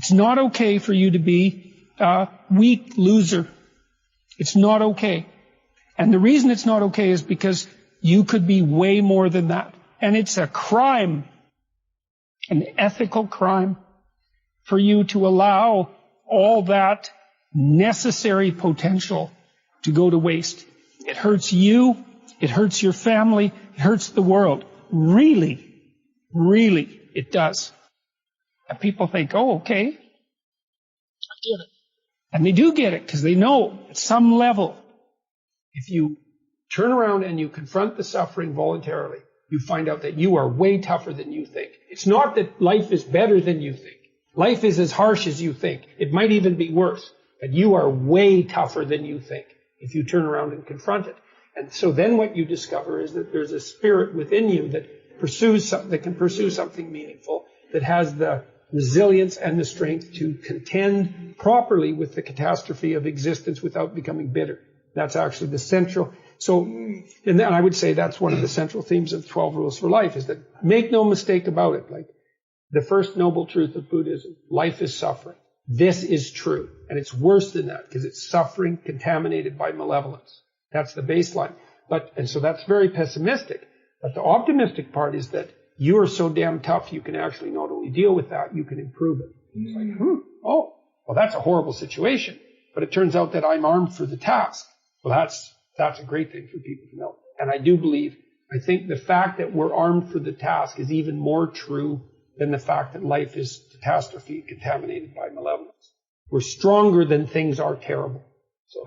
It's not okay for you to be a weak loser. It's not okay. And the reason it's not okay is because you could be way more than that. And it's a crime, an ethical crime, for you to allow all that necessary potential to go to waste. It hurts you, it hurts your family, it hurts the world. Really, really, it does. And people think, oh, okay, I get it. And they do get it, because they know at some level, if you turn around and you confront the suffering voluntarily, you find out that you are way tougher than you think. It's not that life is better than you think. Life is as harsh as you think. It might even be worse. But you are way tougher than you think if you turn around and confront it. And so then what you discover is that there's a spirit within you that can pursue something meaningful, that has the resilience and the strength to contend properly with the catastrophe of existence without becoming bitter. That's actually the central. So, and then I would say that's one of the central themes of 12 Rules for Life, is that make no mistake about it. Like the first noble truth of Buddhism, life is suffering. This is true. And it's worse than that, because it's suffering contaminated by malevolence. That's the baseline. And so that's very pessimistic. But the optimistic part is that you are so damn tough, you can actually not only deal with that, you can improve it. It's like, oh, well, that's a horrible situation. But it turns out that I'm armed for the task. Well, that's a great thing for people to know. And I think the fact that we're armed for the task is even more true than the fact that life is catastrophe contaminated by malevolence. We're stronger than things are terrible.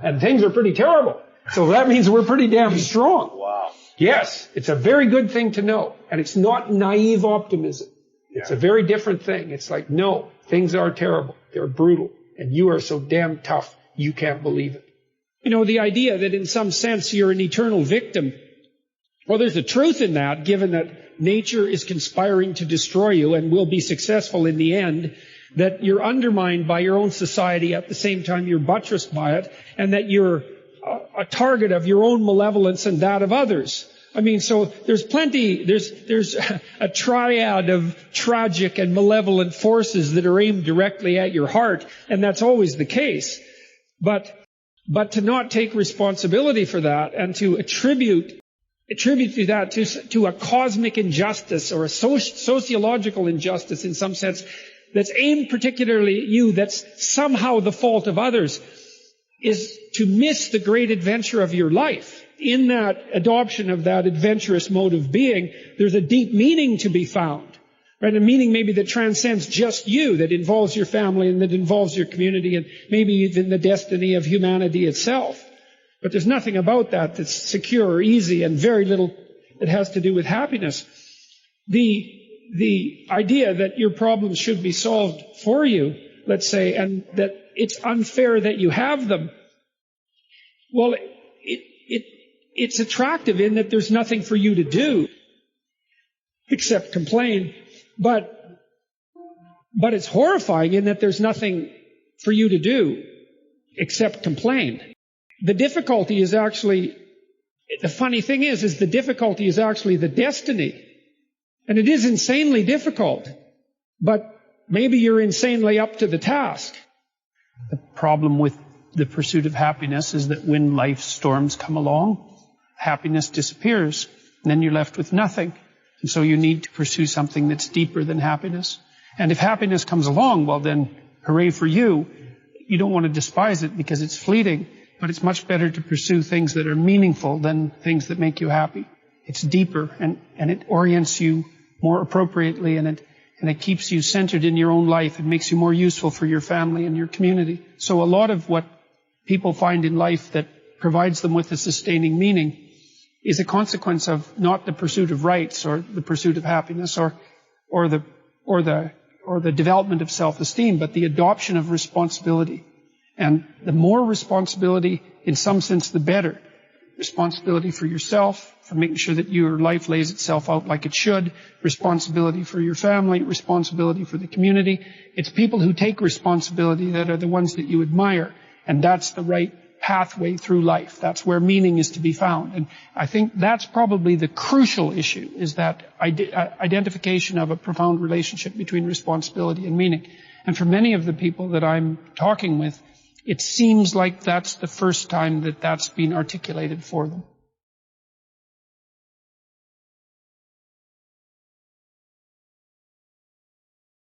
And things are pretty terrible. So that means we're pretty damn strong. Wow. Yes, it's a very good thing to know. And it's not naive optimism. It's a very different thing. It's like, no, things are terrible. They're brutal. And you are so damn tough, you can't believe it. You know, the idea that in some sense you're an eternal victim, well, there's a truth in that, given that nature is conspiring to destroy you and will be successful in the end, that you're undermined by your own society at the same time you're buttressed by it, and that you're a target of your own malevolence and that of others. I mean, so there's a triad of tragic and malevolent forces that are aimed directly at your heart, and that's always the case. But to not take responsibility for that and to attribute to that to a cosmic injustice or a sociological injustice in some sense that's aimed particularly at you, that's somehow the fault of others, is to miss the great adventure of your life. In that adoption of that adventurous mode of being, there's a deep meaning to be found. Right? A meaning maybe that transcends just you, that involves your family and that involves your community and maybe even the destiny of humanity itself. But there's nothing about that that's secure or easy, and very little that has to do with happiness. The idea that your problems should be solved for you, let's say, and that it's unfair that you have them, well, it's attractive in that there's nothing for you to do except complain. But it's horrifying in that there's nothing for you to do except complain. The difficulty is actually, the funny thing is the difficulty is actually the destiny. And it is insanely difficult. But maybe you're insanely up to the task. The problem with the pursuit of happiness is that when life's storms come along, happiness disappears. And then you're left with nothing. And so you need to pursue something that's deeper than happiness. And if happiness comes along, well then, hooray for you. You don't want to despise it because it's fleeting, but it's much better to pursue things that are meaningful than things that make you happy. It's deeper, and it orients you more appropriately, and it keeps you centered in your own life. It makes you more useful for your family and your community. So a lot of what people find in life that provides them with a sustaining meaning is a consequence of not the pursuit of rights or the pursuit of happiness or the development of self-esteem, but the adoption of responsibility. And the more responsibility, in some sense, the better. Responsibility for yourself, for making sure that your life lays itself out like it should. Responsibility for your family. Responsibility for the community. It's people who take responsibility that are the ones that you admire. And that's the right pathway through life. That's where meaning is to be found. And I think that's probably the crucial issue, is that identification of a profound relationship between responsibility and meaning. And for many of the people that I'm talking with, it seems like that's the first time that that's been articulated for them.